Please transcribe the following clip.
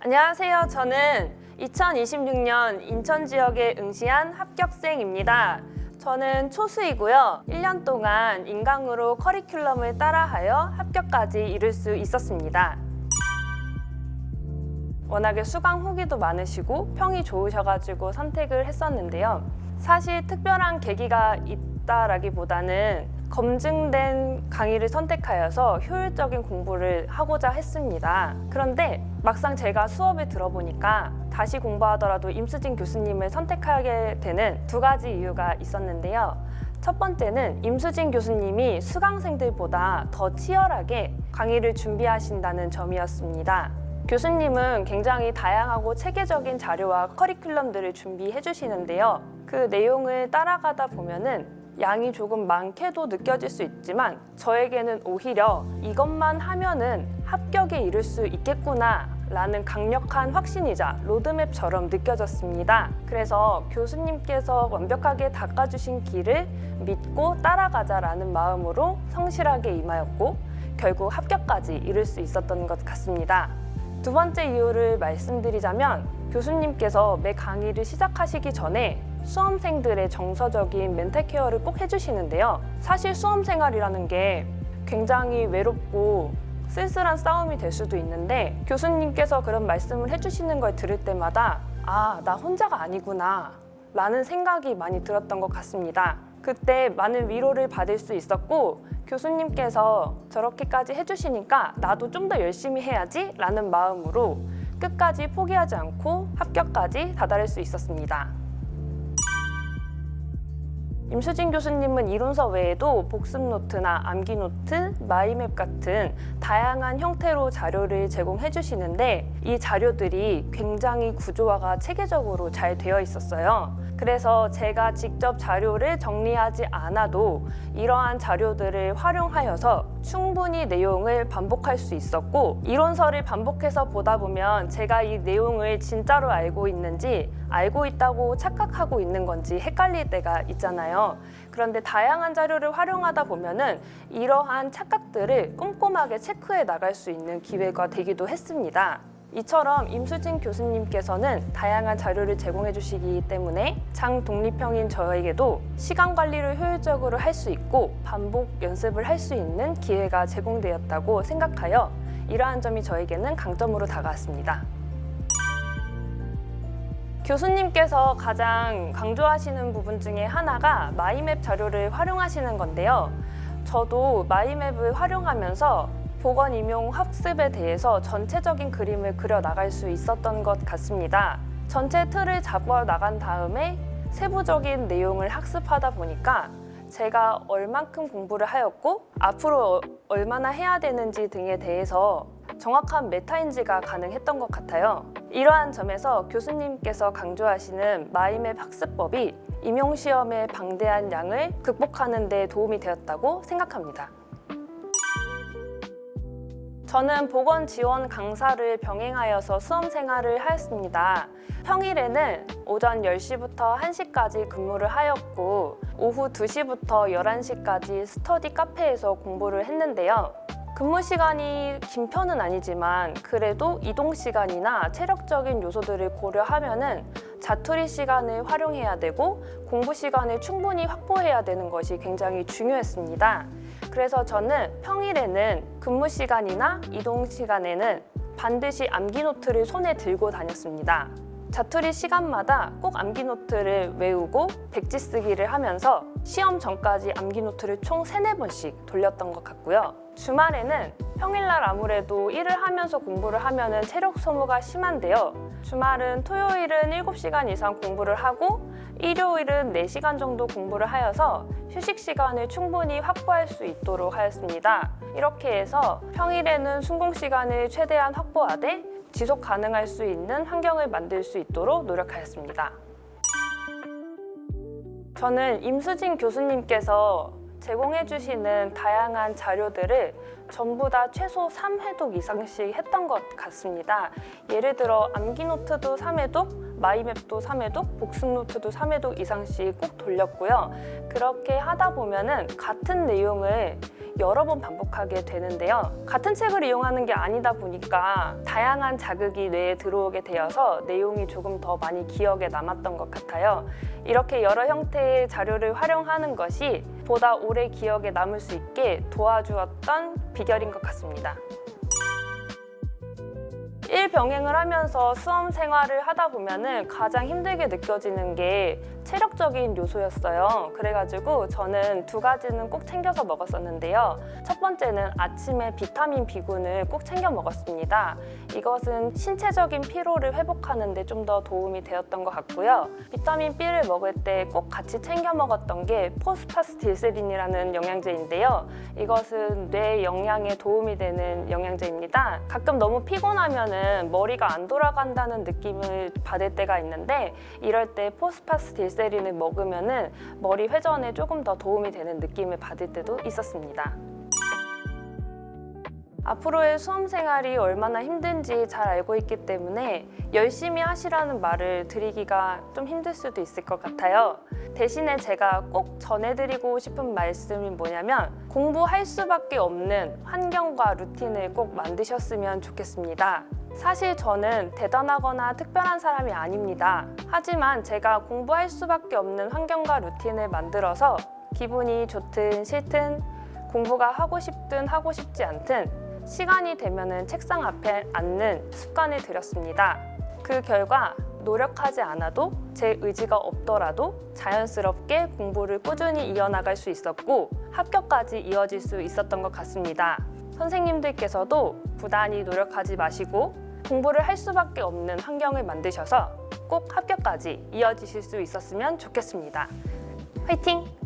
안녕하세요. 저는 2026년 인천 지역에 응시한 합격생입니다. 저는 초수이고요. 1년 동안 인강으로 커리큘럼을 따라하여 합격까지 이룰 수 있었습니다. 워낙에 수강 후기도 많으시고 평이 좋으셔가지고 선택을 했었는데요. 사실 특별한 계기가 있다라기보다는 검증된 강의를 선택하여서 효율적인 공부를 하고자 했습니다. 그런데 막상 제가 수업을 들어보니까 다시 공부하더라도 임수진 교수님을 선택하게 되는 두 가지 이유가 있었는데요. 첫 번째는 임수진 교수님이 수강생들보다 더 치열하게 강의를 준비하신다는 점이었습니다. 교수님은 굉장히 다양하고 체계적인 자료와 커리큘럼들을 준비해 주시는데요. 그 내용을 따라가다 보면은 양이 조금 많게도 느껴질 수 있지만 저에게는 오히려 이것만 하면은 합격에 이를 수 있겠구나 라는 강력한 확신이자 로드맵처럼 느껴졌습니다. 그래서 교수님께서 완벽하게 닦아주신 길을 믿고 따라가자라는 마음으로 성실하게 임하였고 결국 합격까지 이룰 수 있었던 것 같습니다. 두 번째 이유를 말씀드리자면 교수님께서 매 강의를 시작하시기 전에 수험생들의 정서적인 멘탈 케어를 꼭 해주시는데요. 사실 수험 생활이라는 게 굉장히 외롭고 쓸쓸한 싸움이 될 수도 있는데 교수님께서 그런 말씀을 해주시는 걸 들을 때마다 아, 나 혼자가 아니구나 라는 생각이 많이 들었던 것 같습니다. 그때 많은 위로를 받을 수 있었고 교수님께서 저렇게까지 해주시니까 나도 좀 더 열심히 해야지 라는 마음으로 끝까지 포기하지 않고 합격까지 다다를 수 있었습니다. 임수진 교수님은 이론서 외에도 복습 노트나 암기 노트, 마이맵 같은 다양한 형태로 자료를 제공해 주시는데 이 자료들이 굉장히 구조화가 체계적으로 잘 되어 있었어요. 그래서 제가 직접 자료를 정리하지 않아도 이러한 자료들을 활용하여서 충분히 내용을 반복할 수 있었고 이론서를 반복해서 보다 보면 제가 이 내용을 진짜로 알고 있는지 알고 있다고 착각하고 있는 건지 헷갈릴 때가 있잖아요. 그런데 다양한 자료를 활용하다 보면은 이러한 착각들을 꼼꼼하게 체크해 나갈 수 있는 기회가 되기도 했습니다. 이처럼 임수진 교수님께서는 다양한 자료를 제공해 주시기 때문에 장독립형인 저에게도 시간 관리를 효율적으로 할 수 있고 반복 연습을 할 수 있는 기회가 제공되었다고 생각하여 이러한 점이 저에게는 강점으로 다가왔습니다. 교수님께서 가장 강조하시는 부분 중에 하나가 마이맵 자료를 활용하시는 건데요. 저도 마이맵을 활용하면서 보건 임용 학습에 대해서 전체적인 그림을 그려 나갈 수 있었던 것 같습니다. 전체 틀을 잡아 나간 다음에 세부적인 내용을 학습하다 보니까 제가 얼만큼 공부를 하였고 앞으로 얼마나 해야 되는지 등에 대해서 정확한 메타인지가 가능했던 것 같아요. 이러한 점에서 교수님께서 강조하시는 마이맵 학습법이 임용시험의 방대한 양을 극복하는 데 도움이 되었다고 생각합니다. 저는 보건 지원 강사를 병행하여서 수험 생활을 하였습니다. 평일에는 오전 10시부터 1시까지 근무를 하였고 오후 2시부터 11시까지 스터디 카페에서 공부를 했는데요. 근무 시간이 긴 편은 아니지만 그래도 이동 시간이나 체력적인 요소들을 고려하면은 자투리 시간을 활용해야 되고 공부 시간을 충분히 확보해야 되는 것이 굉장히 중요했습니다. 그래서 저는 평일에는 근무 시간이나 이동 시간에는 반드시 암기 노트를 손에 들고 다녔습니다. 자투리 시간마다 꼭 암기 노트를 외우고 백지 쓰기를 하면서 시험 전까지 암기 노트를 총 3-4번씩 돌렸던 것 같고요. 주말에는 평일날 아무래도 일을 하면서 공부를 하면 체력 소모가 심한데요. 주말은 토요일은 7시간 이상 공부를 하고 일요일은 4시간 정도 공부를 하여서 휴식 시간을 충분히 확보할 수 있도록 하였습니다. 이렇게 해서 평일에는 순공 시간을 최대한 확보하되 지속 가능할 수 있는 환경을 만들 수 있도록 노력하였습니다. 저는 임수진 교수님께서 제공해 주시는 다양한 자료들을 전부 다 최소 3회독 이상씩 했던 것 같습니다. 예를 들어 암기 노트도 3회독, 마이맵도 3회독, 복습 노트도 3회독 이상씩 꼭 돌렸고요. 그렇게 하다 보면은 같은 내용을 여러 번 반복하게 되는데요. 같은 책을 이용하는 게 아니다 보니까 다양한 자극이 뇌에 들어오게 되어서 내용이 조금 더 많이 기억에 남았던 것 같아요. 이렇게 여러 형태의 자료를 활용하는 것이 보다 오래 기억에 남을 수 있게 도와주었던 비결인 것 같습니다. 일병행을 하면서 수험 생활을 하다 보면은 가장 힘들게 느껴지는 게 체력적인 요소였어요. 그래가지고 저는 2가지는 꼭 챙겨서 먹었었는데요. 첫 번째는 아침에 비타민 B군을 꼭 챙겨 먹었습니다. 이것은 신체적인 피로를 회복하는 데 좀 더 도움이 되었던 것 같고요. 비타민 B를 먹을 때 꼭 같이 챙겨 먹었던 게 포스파스딜세린이라는 영양제인데요. 이것은 뇌 영양에 도움이 되는 영양제입니다. 가끔 너무 피곤하면은 머리가 안 돌아간다는 느낌을 받을 때가 있는데 이럴 때 포스파스딜세린을 먹으면은 머리 회전에 조금 더 도움이 되는 느낌을 받을 때도 있었습니다. 앞으로의 수험 생활이 얼마나 힘든지 잘 알고 있기 때문에 열심히 하시라는 말을 드리기가 좀 힘들 수도 있을 것 같아요. 대신에 제가 꼭 전해드리고 싶은 말씀이 뭐냐면 공부할 수밖에 없는 환경과 루틴을 꼭 만드셨으면 좋겠습니다. 사실 저는 대단하거나 특별한 사람이 아닙니다. 하지만 제가 공부할 수밖에 없는 환경과 루틴을 만들어서 기분이 좋든 싫든 공부가 하고 싶든 하고 싶지 않든 시간이 되면은 책상 앞에 앉는 습관을 들였습니다. 그 결과 노력하지 않아도 제 의지가 없더라도 자연스럽게 공부를 꾸준히 이어나갈 수 있었고 합격까지 이어질 수 있었던 것 같습니다. 선생님들께서도 부단히 노력하지 마시고 공부를 할 수밖에 없는 환경을 만드셔서 꼭 합격까지 이어지실 수 있었으면 좋겠습니다. 화이팅!